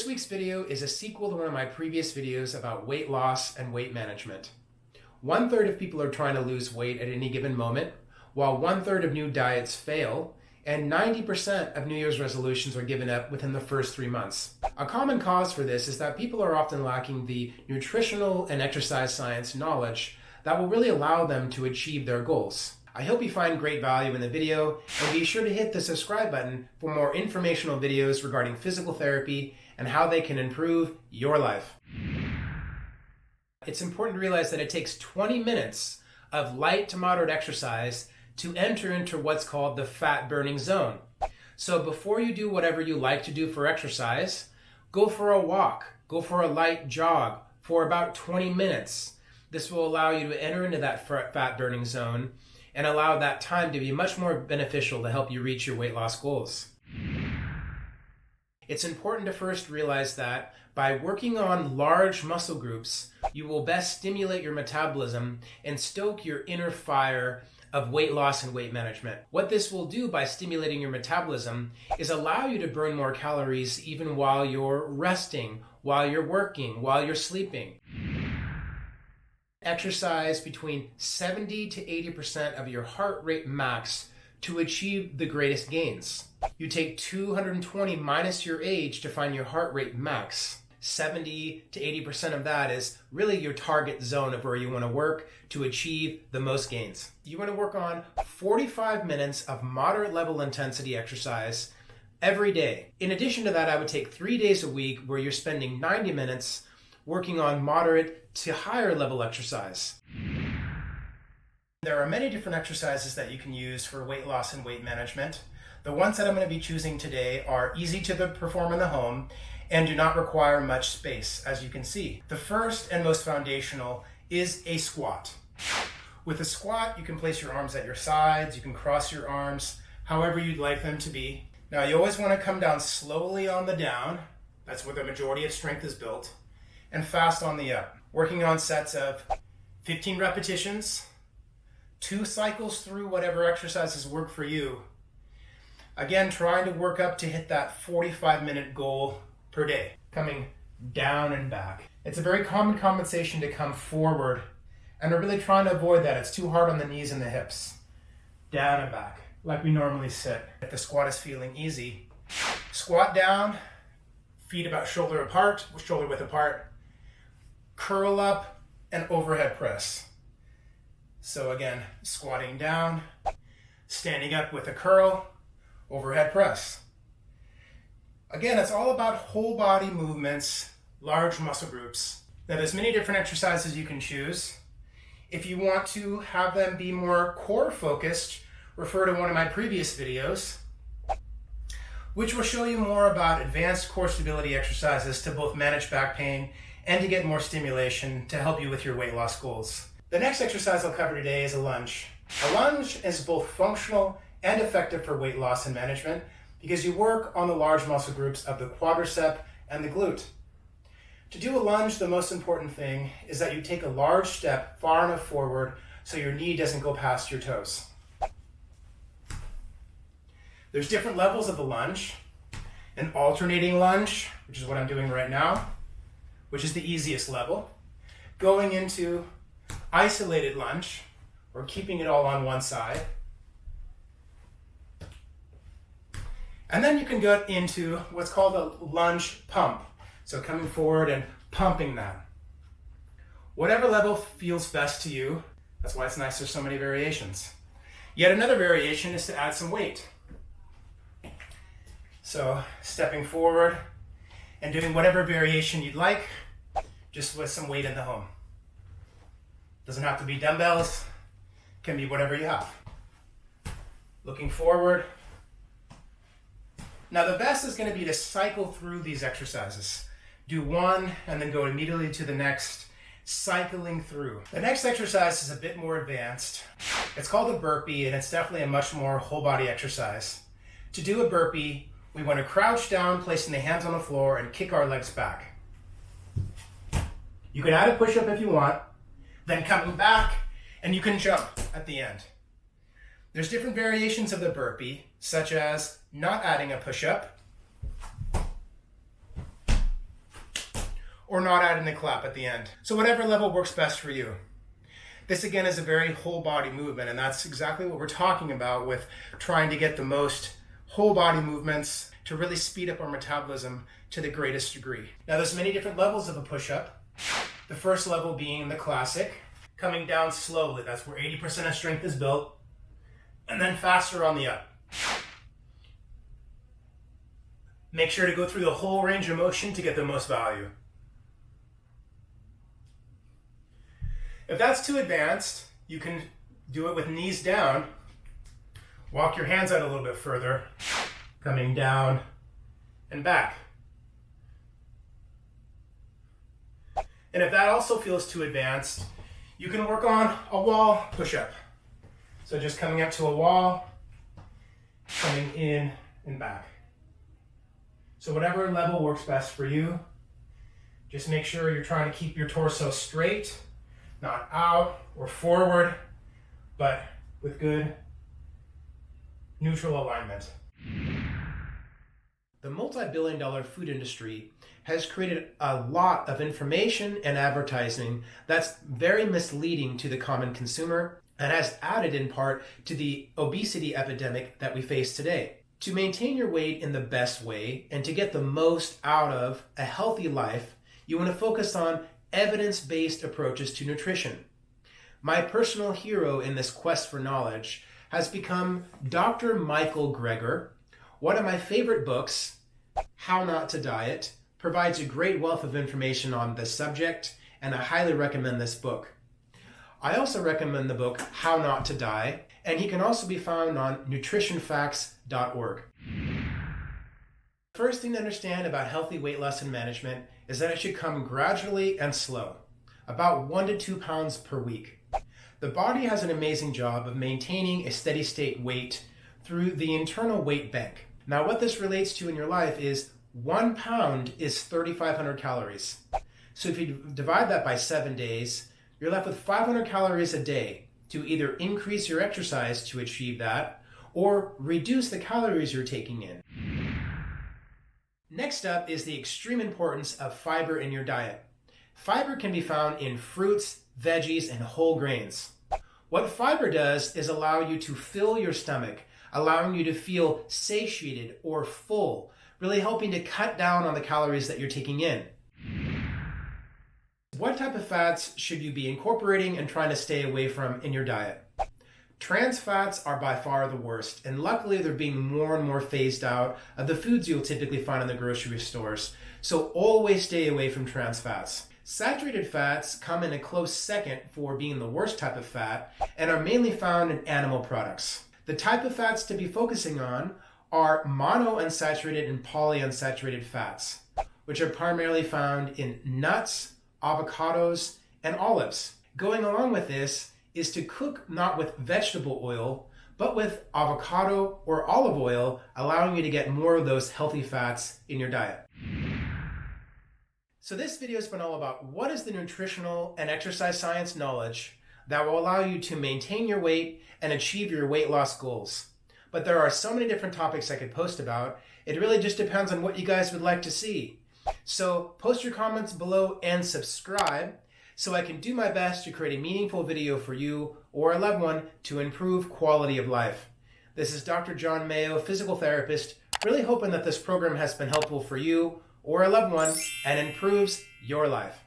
week's video is a sequel to one of my previous videos about weight loss and weight management. 1/3 of people are trying to lose weight at any given moment, while 1/3 of new diets fail, and 90% of New Year's resolutions are given up within the first 3 months. A common cause for this is that people are often lacking the nutritional and exercise science knowledge that will really allow them to achieve their goals. I hope you find great value in the video, and be sure to hit the subscribe button for more informational videos regarding physical therapy and how they can improve your life. It's important to realize that it takes 20 minutes of light to moderate exercise to enter into what's called the fat burning zone. So before you do whatever you like to do for exercise, go for a walk, go for a light jog for about 20 minutes. This will allow you to enter into that fat burning zone and allow that time to be much more beneficial to help you reach your weight loss goals. It's important to first realize that by working on large muscle groups, you will best stimulate your metabolism and stoke your inner fire of weight loss and weight management. What this will do by stimulating your metabolism is allow you to burn more calories even while you're resting, while you're working, while you're sleeping. Exercise between 70 to 80% of your heart rate max to achieve the greatest gains. You take 220 minus your age to find your heart rate max. 70 to 80% of that is really your target zone of where you want to work to achieve the most gains. You want to work on 45 minutes of moderate level intensity exercise every day. In addition to that, I would take 3 days a week where you're spending 90 minutes working on moderate to higher level exercise. There are many different exercises that you can use for weight loss and weight management. The ones that I'm going to be choosing today are easy to perform in the home and do not require much space, as you can see. The first and most foundational is a squat. With a squat, you can place your arms at your sides, you can cross your arms however you'd like them to be. Now, you always want to come down slowly on the down, that's where the majority of strength is built, and fast on the up. Working on sets of 15 repetitions, 2 cycles through whatever exercises work for you. Again, trying to work up to hit that 45-minute goal per day, coming down and back. It's a very common compensation to come forward, and we're really trying to avoid that. It's too hard on the knees and the hips. Down and back, like we normally sit. If the squat is feeling easy, squat down, feet about shoulder width apart, curl up and overhead press. So again, squatting down, standing up with a curl, overhead press. Again, it's all about whole body movements, large muscle groups. Now there's many different exercises you can choose. If you want to have them be more core focused, refer to one of my previous videos, which will show you more about advanced core stability exercises to both manage back pain and to get more stimulation to help you with your weight loss goals. The next exercise I'll cover today is a lunge. A lunge is both functional and effective for weight loss and management because you work on the large muscle groups of the quadricep and the glute. To do a lunge, the most important thing is that you take a large step far enough forward so your knee doesn't go past your toes. There's different levels of the lunge. An alternating lunge, which is what I'm doing right now, which is the easiest level. Going into isolated lunge, or keeping it all on one side. And then you can go into what's called a lunge pump. So coming forward and pumping that. Whatever level feels best to you, that's why it's nice there's so many variations. Yet another variation is to add some weight. So stepping forward and doing whatever variation you'd like, just with some weight in the home. Doesn't have to be dumbbells, can be whatever you have. Looking forward. Now the best is going to be to cycle through these exercises. Do one and then go immediately to the next, cycling through. The next exercise is a bit more advanced. It's called a burpee, and it's definitely a much more whole body exercise. To do a burpee, we want to crouch down, placing the hands on the floor and kick our legs back. You can add a push-up if you want, then coming back, and you can jump at the end. There's different variations of the burpee, such as not adding a push-up, or not adding a clap at the end. So whatever level works best for you. This again is a very whole body movement, and that's exactly what we're talking about with trying to get the most whole body movements to really speed up our metabolism to the greatest degree. Now there's many different levels of a push-up. The first level being the classic, coming down slowly. That's where 80% of strength is built, and then faster on the up. Make sure to go through the whole range of motion to get the most value. If that's too advanced, you can do it with knees down. Walk your hands out a little bit further, coming down and back. And if that also feels too advanced, you can work on a wall push-up. So just coming up to a wall, coming in and back. So whatever level works best for you, just make sure you're trying to keep your torso straight, not out or forward, but with good neutral alignment. The multi-billion-dollar food industry has created a lot of information and advertising that's very misleading to the common consumer and has added in part to the obesity epidemic that we face today. To maintain your weight in the best way and to get the most out of a healthy life, you want to focus on evidence-based approaches to nutrition. My personal hero in this quest for knowledge has become Dr. Michael Greger. One of my favorite books, How Not to Diet, provides a great wealth of information on this subject, and I highly recommend this book. I also recommend the book How Not to Die, and he can also be found on nutritionfacts.org. First thing to understand about healthy weight loss and management is that it should come gradually and slow, about 1 to 2 pounds per week. The body has an amazing job of maintaining a steady state weight through the internal weight bank. Now what this relates to in your life is 1 pound is 3,500 calories. So if you divide that by 7 days, you're left with 500 calories a day to either increase your exercise to achieve that or reduce the calories you're taking in. Next up is the extreme importance of fiber in your diet. Fiber can be found in fruits, veggies, and whole grains. What fiber does is allow you to fill your stomach, allowing you to feel satiated or full, really helping to cut down on the calories that you're taking in. What type of fats should you be incorporating and trying to stay away from in your diet? Trans fats are by far the worst, and luckily they're being more and more phased out of the foods you'll typically find in the grocery stores. So always stay away from trans fats. Saturated fats come in a close second for being the worst type of fat and are mainly found in animal products. The type of fats to be focusing on are monounsaturated and polyunsaturated fats, which are primarily found in nuts, avocados, and olives. Going along with this is to cook not with vegetable oil, but with avocado or olive oil, allowing you to get more of those healthy fats in your diet. So this video has been all about what is the nutritional and exercise science knowledge that will allow you to maintain your weight and achieve your weight loss goals. But there are so many different topics I could post about. It really just depends on what you guys would like to see. So post your comments below and subscribe so I can do my best to create a meaningful video for you or a loved one to improve quality of life. This is Dr. John Mayo, physical therapist, really hoping that this program has been helpful for you or a loved one and improves your life.